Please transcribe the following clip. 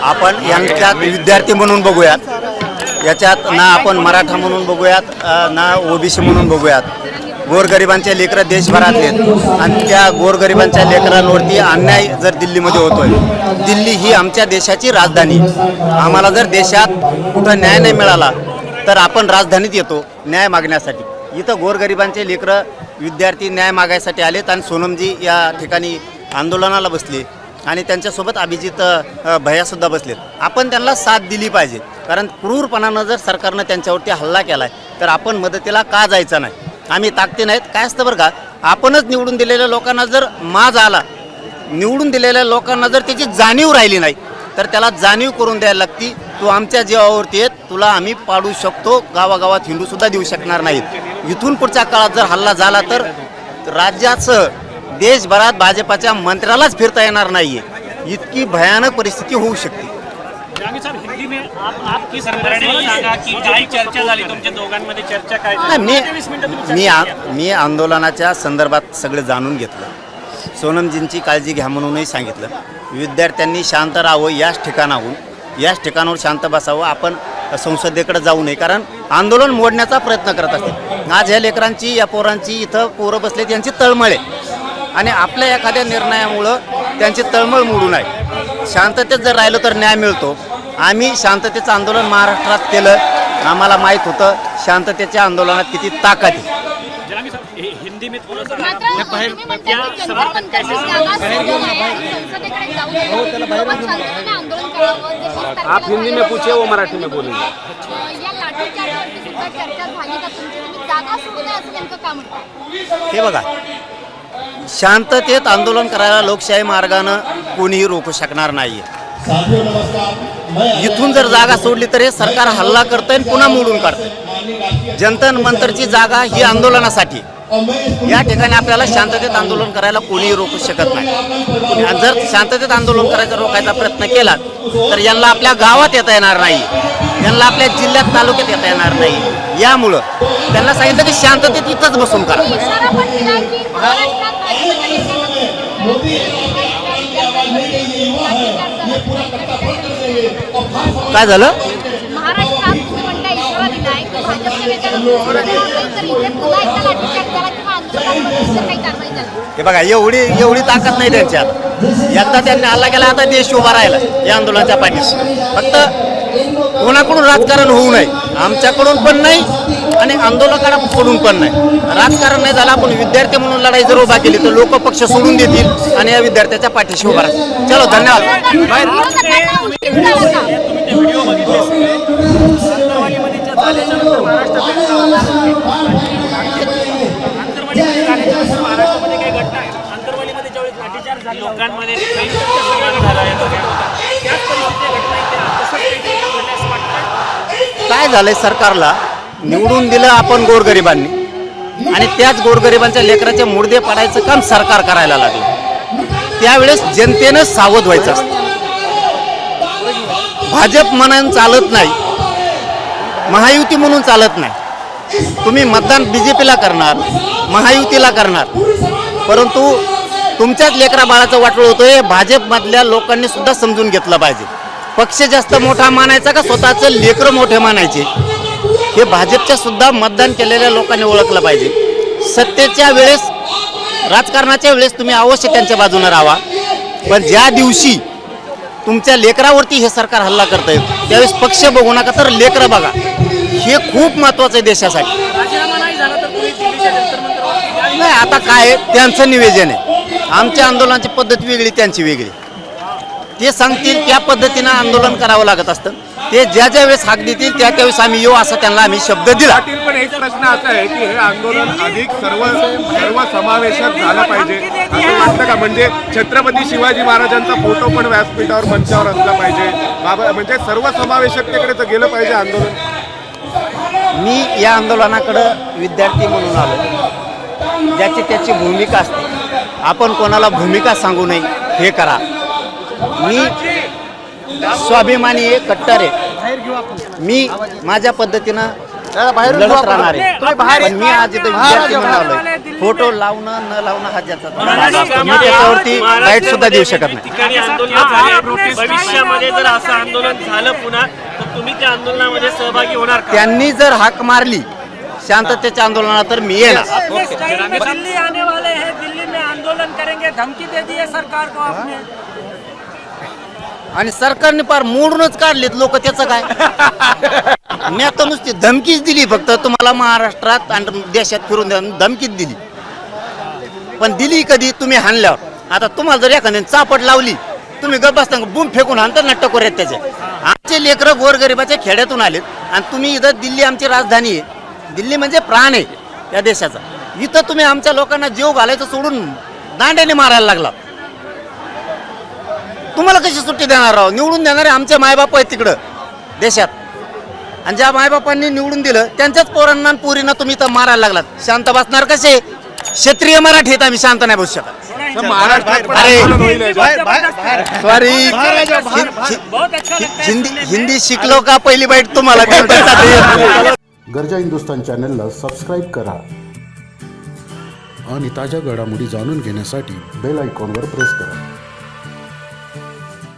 आपण यांच्यात विद्यार्थी म्हणून बघूयात, याच्यात ना आपण मराठा म्हणून बघूयात, ना ओबीसी म्हणून बघूयात. गोरगरिबांचे लेकरं देशभरातले आहेत आणि त्या गोरगरिबांच्या लेकरांवरती अन्याय जर दिल्लीमध्ये होतोय. दिल्ली ही आमच्या देशाची राजधानी. आम्हाला जर देशात कुठं न्याय नाही मिळाला तर आपण राजधानीत येतो न्याय मागण्यासाठी. इथं गोरगरिबांचे लेकरं विद्यार्थी न्याय मागायसाठी आलेत आणि सोनमजी या ठिकाणी आंदोलनाला बसले आणि त्यांच्यासोबत अभिजित भैयासुद्धा बसलेत. आपण त्यांना साथ दिली पाहिजे, कारण क्रूरपणानं जर सरकारनं त्यांच्यावरती हल्ला केला आहे तर आपण मदतीला का जायचं नाही. आम्ही ताकदी नाहीत. काय असतं बरं का, आपणच निवडून दिलेल्या लोकांना जर माज आला, निवडून दिलेल्या लोकांना जर त्याची जाणीव राहिली नाही तर त्याला जाणीव करून द्यायला लागती. तू आमच्या जीवावरती येत, तुला आम्ही पाडू शकतो, गावागावात हिंदूसुद्धा देऊ शकणार नाहीत. इथून पुढच्या काळात जर हल्ला झाला तर राज्याचं देशभरात भाजपाच्या मंत्र्यालाच फिरता येणार नाही आहे. इतकी भयानक परिस्थिती होऊ शकते. हिंदी में आप किस सांगा की जी चर्चा झाली तुमच्या दोघांमध्ये चर्चा काय झाली? मी आंदोलनाच्या संदर्भात सगळं जाणून घेतलं. सोनमजींची काळजी घ्या म्हणूनही सांगितलं. विद्यार्थ्यांनी शांत राहावं, याच ठिकाणावर शांत बसावं. आपण संसदेकडे जाऊ नये, कारण आंदोलन मोडण्याचा प्रयत्न करत असते. आज ह्या लेकरांची, या पोरांची इथं पोरं बसलेत, यांची तळमळ आहे आणि आपल्या एखाद्या निर्णयामुळं त्यांची तळमळ मोडू नये. शांततेत जर राहिलं तर न्याय मिळतो. आम्ही शांततेचं आंदोलन महाराष्ट्रात केलं. आम्हाला माहीत होतं शांततेच्या आंदोलनात किती ताकद आहे. हिंदी में आप हिंदी में पूछे, वो मराठी में बोलेंगे. हे बघा, शांततेत आंदोलन करायला लोकशाही मार्गानं कोणीही रोखू शकणार नाही. इथून जर जागा सोडली तर हे सरकार हल्ला करतंय आणि पुन्हा मोडून काढतंय. जंतर मंतरची जागा ही आंदोलनासाठी. या ठिकाणी आपल्याला शांततेत आंदोलन करायला कोणीही रोखू शकत नाही. जर शांततेत आंदोलन करायचा रोखायचा प्रयत्न केला तर यांना आपल्या गावात येता येणार नाही, यांना आपल्या जिल्ह्यात, तालुक्यात येता येणार नाही. यामुळं त्यांना सांगितलं की शांततेत इथंच बसून करा. काय झालं? हे बघा, एवढी ताकद नाही त्यांच्यात. एकदा त्यांनी हल्ला केला, आता देश उभा राहिला या आंदोलनाच्या पाठीशी. फक्त कोणाकडून राजकारण होऊ नये, आमच्याकडून पण नाही आणि आंदोलकांकडून पण नाही. राजकारण नाही झालं, आपण विद्यार्थी म्हणून लढाई जर उभा केली तर लोक पक्ष सोडून देतील आणि या विद्यार्थ्याच्या पाठीशी उभा राहतील. चलो, धन्यवाद. काय झालंय, सरकारला निवडून दिलं आपण गोरगरिबांनी आणि त्याच गोरगरिबांच्या लेकराचे मुर्दे पाडायचं काम सरकार करायला लागलं. त्यावेळेस जनतेनं सावध व्हायचं असतं. भाजप म्हणून चालत नाही, महायुती म्हणून चालत नाही. तुम्ही मतदान बीजेपीला करणार, महायुतीला करणार, परंतु तुमच्याच लेकरा बाळाचं वाटोळं होतं. हे भाजपमधल्या लोकांनी सुद्धा समजून घेतलं पाहिजे. पक्ष जास्त मोठा मानायचा का स्वतःचं लेकरं मोठे मानायचे, हे भाजपच्या सुद्धा मतदान केलेल्या लोकांनी ओळखलं पाहिजे. सत्तेच्या वेळेस, राजकारणाच्या वेळेस तुम्ही अवश्य त्यांच्या बाजूने राहा, पण ज्या दिवशी तुमच्या लेकरावरती हे सरकार हल्ला करता येईल त्यावेळेस पक्ष बघू नका, तर लेकरं बघा. हे खूप महत्त्वाचं आहे देशासाठी. नाही, आता काय त्यांचं निवेदन आहे. आमच्या आंदोलनाची पद्धत वेगळी, त्यांची वेगळी. ते सांगतील त्या पद्धतीनं आंदोलन करावं लागत असतं. ते ज्या वेळेस हाक देतील त्यावेळेस आम्ही येऊ, असं त्यांना आम्ही शब्द दिला. पण एक प्रश्न असा आहे की हे आंदोलन अधिक सर्व समावेशक झालं पाहिजे असं वाटतं का? म्हणजे छत्रपती शिवाजी महाराजांचा फोटो पण व्यासपीठावर, मंचावर असला पाहिजे, म्हणजे सर्व समावेशकतेकडे तर गेलं पाहिजे आंदोलन. मी या आंदोलनाकडं विद्यार्थी म्हणून आलो. ज्याची त्याची भूमिका असते, आपण कोणाला भूमिका सांगू नये, हे करा. मी स्वाभिमानी आहे, कट्टर आहे. मी माझ्या पद्धतीनं लढत राहणार आहे. पण मी आज इथं विद्यार्थी म्हणून आलोय. फोटो लावणं न लावणं हा ज्याचा मी त्याच्यावरती राईट सुद्धा देऊ शकत नाही. ठिकाणी आंदोलन झाले. भविष्यामध्ये जर असं आंदोलन झालं पुन्हा तर तुम्ही त्या आंदोलनामध्ये सहभागी होणार का? त्यांनी जर हाक मारली शांततेच्या आंदोलनात तर मी येणार. दिल्ली आने वाले हैं, दिल्ली में आंदोलन करेंगे, धमकी दे दी है सरकार को आपने. आणि सरकारने फार मोडूनच काढलेत लोक, त्याचं काय. मी आता नुसती धमकीच दिली, फक्त तुम्हाला महाराष्ट्रात आणि देशात फिरून द्या धमकीच दिली. पण दिली कधी? तुम्ही हाणल्यावर. आता तुम्हाला जर एखाद्याने चापट लावली, तुम्ही गप बसता बूम फेकून हाणता नाटक येत त्याचे. आमचे लेकरं गोरगरिबाच्या खेड्यातून आलेत आणि तुम्ही इथं, दिल्ली आमची राजधानी आहे, दिल्ली म्हणजे प्राण आहे या देशाचा. इथं तुम्ही आमच्या लोकांना जीव घालायचं सोडून दांड्याने मारायला लागला. तुम्हाला कशी सुट्टी देणार राव? निवडून देणारे आमचे मायबाप आहेत तिकडं देशात, आणि ज्या मायबापांनी निवडून दिलं त्यांच्याच पोरांना आणि पोरींना तुम्ही इथं मारायला लागलात. शांत बसणार कसे? क्षत्रिय मराठी आहेत, आम्ही शांत नाही बसू शकत. महाराष्ट्रात पण अरे, आंदोलन होईल याच्यात. सॉरी, हिंदी शिकलो का पहिली बाईट तुम्हाला? गरजा हिंदुस्तान चॅनलला सबस्क्राईब करा आणि ताज्या घडामोडी जाणून घेण्यासाठी बेल आयकॉनवर प्रेस करा.